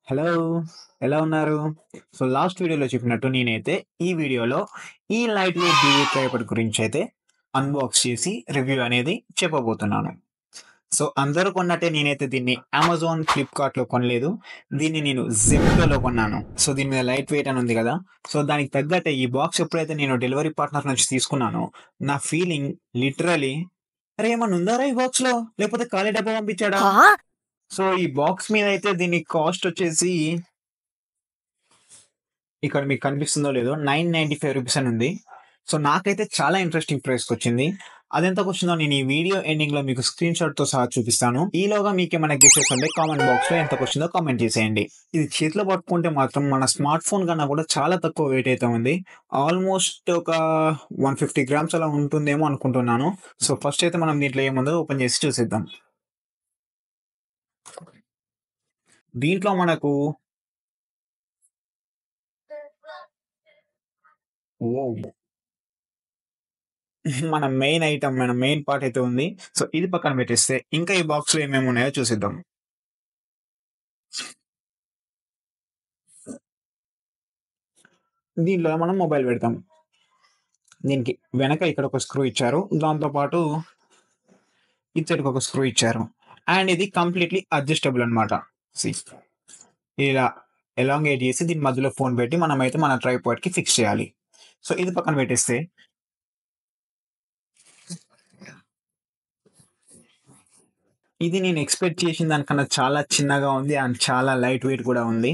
Hello! ఎలా ఉన్నారు? Last వీడియోలో చెప్పినట్టు నేనైతే ఈ వీడియోలో ఈ లైట్ వెయిట్ డీవీ ట్రైపాడ్ గురించైతే అన్బాక్స్ చేసి రివ్యూ అనేది చెప్పబోతున్నాను. అందరూ కొన్నట్టే నేనైతే దీన్ని అమెజాన్, ఫ్లిప్‌కార్ట్‌లో కొనలేదు. దీన్ని నేను జెప్టోలో కొన్నాను. దీని మీద లైట్ వెయిట్ అని ఉంది గదా! దానికి తగ్గట్టే ఈ బాక్స్ ఎప్పుడైతే నేను డెలివరీ పార్ట్నర్ నుంచి తీసుకున్నానో, నా ఫీలింగ్ లిటరల్లీ అరే! ఏమన్నా ఉందారా ఈ బాక్స్‌లో? లేకపోతే ఖాళీ డబ్బా పంపించాడా? 哈？ఈ బాక్స్ మీదయితే దీని కాస్ట్ వచ్చేసి ఇక్కడ మీకు కనిపిస్తుందో లేదో రూ. 995 అని ఉంది. నాకైతే చాలా ఇంట్రెస్టింగ్ ప్రైస్‌కొచ్చింది. అదెంతకొచ్చిందో నేను ఈ వీడియో ఎండింగ్‌లో మీకు స్క్రీన్‌షాట్‌తో సహా చూపిస్తాను. ఈలోగా మీకేమైనా గెసెస్ ఉంటే కామెంట్ బాక్స్‌లో ఎంతకొచ్చిందో కామెంట్ చేసేయండి. ఇది చేతిలో పట్టుకుంటే మాత్రం మన స్మార్ట్ ఫోన్ కన్నా కూడా చాలా తక్కువ వెయిట్ అయితే ఉంది. ఆల్‌మోస్ట్ ఒక 150 గ్రామ్స్ అలా ఉంటుందేమో అనుకుంటున్నాను. ఫస్ట్ అయితే మనం దీంట్లో ఏముందో ఓపెన్ చేసి చూసేద్దాం. దీంట్లో మనకు ఓహ్! మన మెయిన్ ఐటెమ్, మన మెయిన్ పార్ట్ అయితే ఉంది. ఇది పక్కన పెట్టేస్తే, ఇంకా ఈ బాక్స్‌లో ఏమేమి ఉన్నాయో చూసేద్దాం. దీంట్లో మనం మొబైల్ పెడతాం. దీనికి వెనక ఇక్కడ ఒక స్క్రూ ఇచ్చారు. దాంతో పాటు ఇటు సైడ్‌కి ఒక స్క్రూ ఇచ్చారు. అండ్ ఇది కంప్లీట్‌లీ అడ్జస్టబుల్ అన్నమాట. సీ ఇలా ఎలాంగేట్ చేసి దీని మధ్యలో ఫోన్ పెట్టి మనమైతే మన ట్రైపాడ్‌కి ఫిక్స్ చేయాలి. ఇది పక్కన పెట్టేస్తే ఇది నేను ఎక్స్‌పెక్ట్ చేసిన దానికన్నా చాలా చిన్నగా ఉంది. అండ్ చాలా లైట్ వెయిట్ కూడా ఉంది.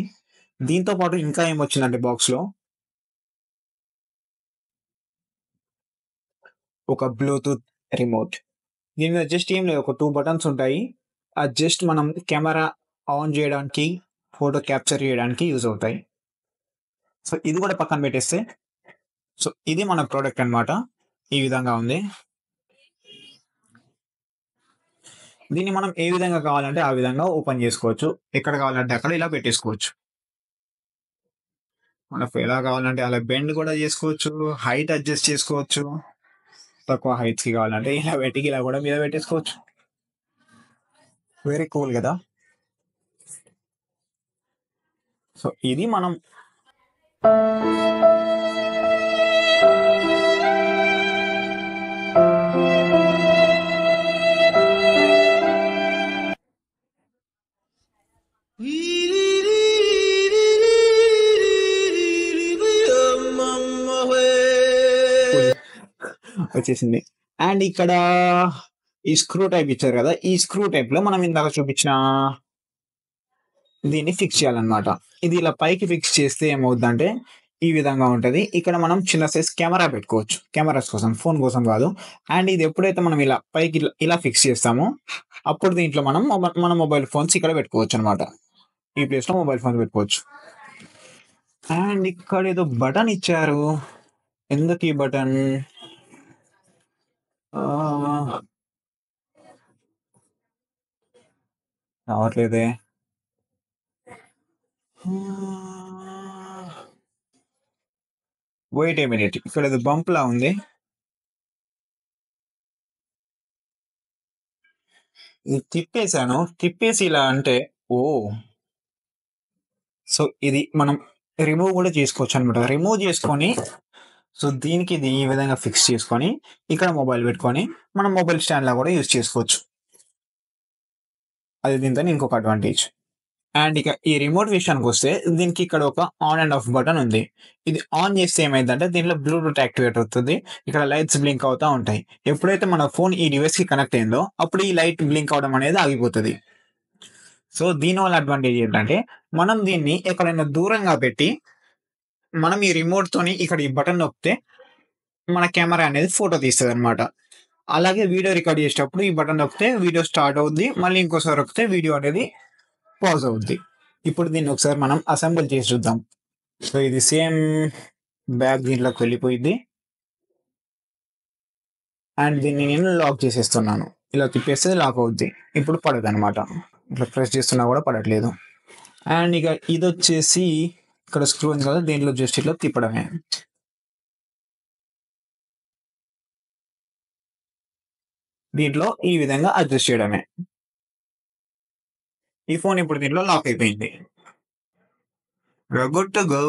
దీంతో పాటు ఇంకా ఏమొచ్చిందంటే బాక్స్‌లో ఒక బ్లూటూత్ రిమోట్. దీని మీద జస్ట్ ఏం లేదు. ఒక 2 బటన్స్ ఉంటాయి. అది జస్ట్ మనం కెమెరా ఆన్ జేయడానికి, ఫోటో క్యాప్చర్ చేయడానికి యూజ్ అవుతాయి. ఇది కూడా పక్కన పెట్టేస్తే, ఇది మన ప్రొడక్ట్ అన్నమాట. ఈ విధంగా ఉంది. దీన్ని మనం ఏ విధంగా కావాలంటే ఆ విధంగా ఓపెన్ చేసుకోవచ్చు. ఎక్కడ కావాలంటే అక్కడ ఇలా పెట్టేసుకోవచ్చు. మనకు ఎలా కావాలంటే అలా బెండ్ కూడా చేసుకోవచ్చు. హైట్ అడ్జస్ట్ చేసుకోవచ్చు. తక్కువ హైట్స్‌కి కావాలంటే ఇలా పెట్టి ఇలా కూడా మీద పెట్టేసుకోవచ్చు. వెరీ కూల్ గదా! ఇది మనం వచ్చేసింది. అండ్ ఇక్కడ ఈ స్క్రూ టైప్ ఇచ్చారు కదా! ఈ స్క్రూ టైప్‌లో మనం ఇందాక చూపించిన దీన్ని ఫిక్స్ చేయాలన్నమాట. ఇది ఇలా పైకి ఫిక్స్ చేస్తే ఏమవుద్దంటే ఈ విధంగా ఉంటది. ఇక్కడ మనం చిన్న సైజ్ కెమెరా పెట్టుకోవచ్చు. కెమెరాస్ కోసం, ఫోన్ కోసం కాదు. అండ్ ఇది ఎప్పుడైతే మనం ఇలా పైకి ఇలా ఫిక్స్ చేస్తామో అప్పుడు దీంట్లో మనం మన మొబైల్ ఫోన్స్ ఇక్కడ పెట్టుకోవచ్చన్నమాట. ఈ ప్లేస్‌లో మొబైల్ ఫోన్స్ పెట్టుకోవచ్చు. అండ్ ఇక్కడ ఏదో బటన్ ఇచ్చారు. ఎందుకు ఈ బటన్? ఆహ్, రావట్లేదే. Wait a minute. ఇక్కడ ఏదో బంప్‌లా ఉంది. ఇది తిప్పేసాను. తిప్పేసి ఇలా అంటే ఓహ్! ఇది మనం రిమూవ్ గూడా చేసుకోవచ్చనమాట. రిమూవ్ చేసుకొని దీనికి ఇది ఈ విధంగా ఫిక్స్ చేసుకొని, ఇక్కడ మొబైల్ పెట్టుకొని, మనం మొబైల్ స్టాండ్‌లా గూడా యూజ్ చేసుకోవచ్చు. అది దీనితోని ఇంకొక అడ్వాంటేజ్. అండ్ ఇక ఈ రిమోట్ విషయానికొస్తే దీనికి ఇక్కడ ఒక ఆన్ అండ్ ఆఫ్ బటన్ ఉంది. ఇది ఆన్ చేస్తే ఏమైద్దంటే దీంట్లో బ్లూటూత్ యాక్టివేట్ అవుతది. ఇక్కడ లైట్స్ బ్లింక్ అవుతా ఉంటాయి. ఎప్పుడైతే మన ఫోన్ ఈ డివైస్‌కి కనెక్ట్ అయిందో అప్పుడు ఈ లైట్ బ్లింక్ అవ్వడం అనేది ఆగిపోతది. దీనివల్ల అడ్వాంటేజ్ ఏంటంటే మనం దీన్ని ఎక్కడైనా దూరంగా పెట్టి మనం ఈ రిమోట్‌తోని ఇక్కడ ఈ బటన్ నొక్కితే మన కెమెరా అనేది ఫోటో తీస్తదనమాట. అలాగే వీడియో రికార్డ్ చేసేటప్పుడు ఈ బటన్ నొక్కితే వీడియో స్టార్ట్ అవుద్ది. మళ్ళీ ఇంకోసారి నొక్కితే వీడియో అనేది పాజ్ అవుద్ది. ఇప్పుడు దీన్ని ఒకసారి మనం అసెంబుల్ చేసి చూద్దాం. ఇది సేమ్ బ్యాక్ దీంట్లోకి వెళ్ళిపోయిద్ది. అండ్ దీన్ని నేను లాక్ చేసేస్తున్నాను. ఇలా తిప్పేస్తే లాక్ అవుద్ది. ఇప్పుడు పడదనమాట. ఇట్లా ప్రెస్ చేస్తున్నా కూడా పడట్లేదు. అండ్ ఇక ఇదొచ్చేసి ఇక్కడ స్క్రూ ఉంది కదా! దీంట్లో జస్ట్ ఇట్లా తిప్పడమే. దీంట్లో ఈ విధంగా అడ్జస్ట్ చేయడమే. ఈ ఫోన్ ఇప్పుడు దీంట్లో లాక్ అయిపోయింది. We're good to go.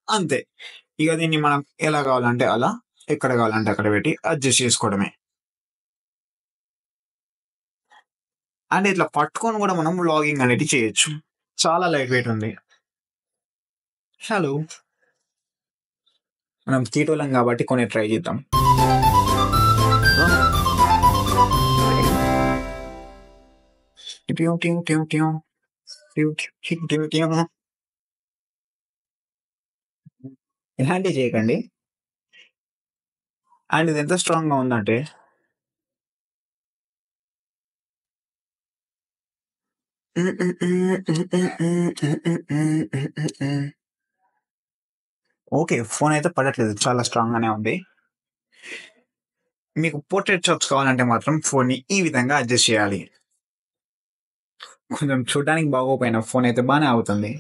అంతే. ఇక దీన్ని మనం ఎలా కావాలంటే అలా, ఎక్కడ కావాలంటే అక్కడ పెట్టి అడ్జస్ట్ చేసుకోవడమే. అండ్ ఇట్లా పట్టుకొని కూడా మనం వ్లాగింగ్ అనేది చేయొచ్చు. చాలా లైట్ వెయిట్ ఉంది. హలో! మనం తీటోలం కాబట్టి కొన్ని ట్రై చేద్దాం. ట్యూ ట్యూ ట్యూ ట్యూ. ట్యూ ట్యూ ట్యూ ట్యూ. ఇలాంటివి చేయకండి. అండ్ ఇది ఎంత స్ట్రాంగ్‌గా ఉందంటే ఓకే. ఫోన్ అయితే పడట్లేదు. చాలా స్ట్రాంగ్ గానే ఉంది. మీకు పోర్ట్రైట్ షాట్స్ కావాలంటే మాత్రం ఫోన్‌ని ఈ విధంగా అడ్జస్ట్ చేయాలి. కొంచెం చూడడానికి బాగోకపోయినా ఫోన్ అయితే బానే అవుతుంది.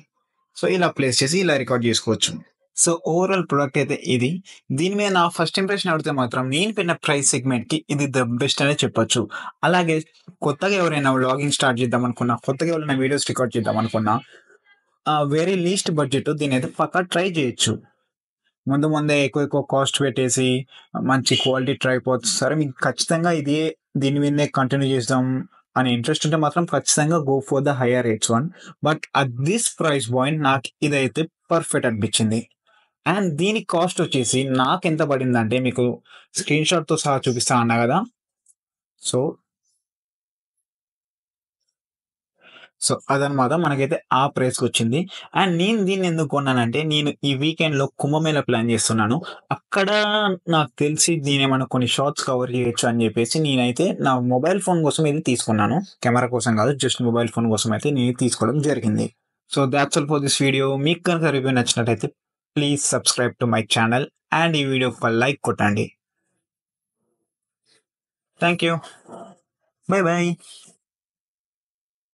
సో, ఇలా ప్లేస్ చేసి ఇలా రికార్డ్ చేసుకోవచ్చు. సో, ఓవరాల్ ప్రొడక్ట్ అయితే ఇది. దీని మీద నా ఫస్ట్ ఇంప్రెషన్ అడిగితే మాత్రం నేను పెట్టిన ప్రైస్ సెగ్మెంట్‌కి ఇది ద బెస్ట్ అనే చెప్పొచ్చు. అలాగే కొత్తగా ఎవరైనా వ్లాగింగ్ స్టార్ట్ చేద్దాం అనుకున్నా, కొత్తగా ఎవరైనా వీడియోస్ రికార్డ్ చేద్దాం అనుకున్నా వెరీ లీస్ట్ బడ్జెట్ దీనైతే పక్కా ట్రై చేయొచ్చు. ముందు ముందే ఎక్కువ ఎక్కువ కాస్ట్ పెట్టేసి మంచి క్వాలిటీ ట్రైపాడ్స్ సరే మీకు ఖచ్చితంగా దీని మీదనే కంటిన్యూ చేద్దాం అనే ఇంట్రెస్ట్ ఉంటే మాత్రం ఖచ్చితంగా go for the higher rates one. But at this price point నాకు ఇదైతే పర్ఫెక్ట్ అనిపించింది. అండ్ దీని కాస్ట్ వచ్చేసి నాకెంత పడిందంటే మీకు స్క్రీన్ షాట్‌తో సహా చూపిస్తా అన్నా గదా! సో అదనమాట. మనకైతే ఆ ప్రైస్‌కొచ్చింది. అండ్ నేను దీన్నెందుకు కొన్నానంటే, నేను ఈ వీకెండ్‌లో కుంభమేళా ప్లాన్ చేస్తున్నాను. అక్కడ నాకు తెలిసి నేనేమన్నా కొన్ని షాట్స్ కవర్ చేయొచ్చు అని చెప్పేసి నేనైతే నా మొబైల్ ఫోన్ కోసం ఇది తీసుకున్నాను. కెమెరా కోసం కాదు. జస్ట్ మొబైల్ ఫోన్ కోసం అయితే నేను తీసుకోవడం జరిగింది. So, thoughts all for this video. మీకు గనుక రివ్యూ నచ్చినట్టయితే please subscribe to my channel and ఈ వీడియోకి ఒక లైక్ కొట్టండి. Thank you. By by.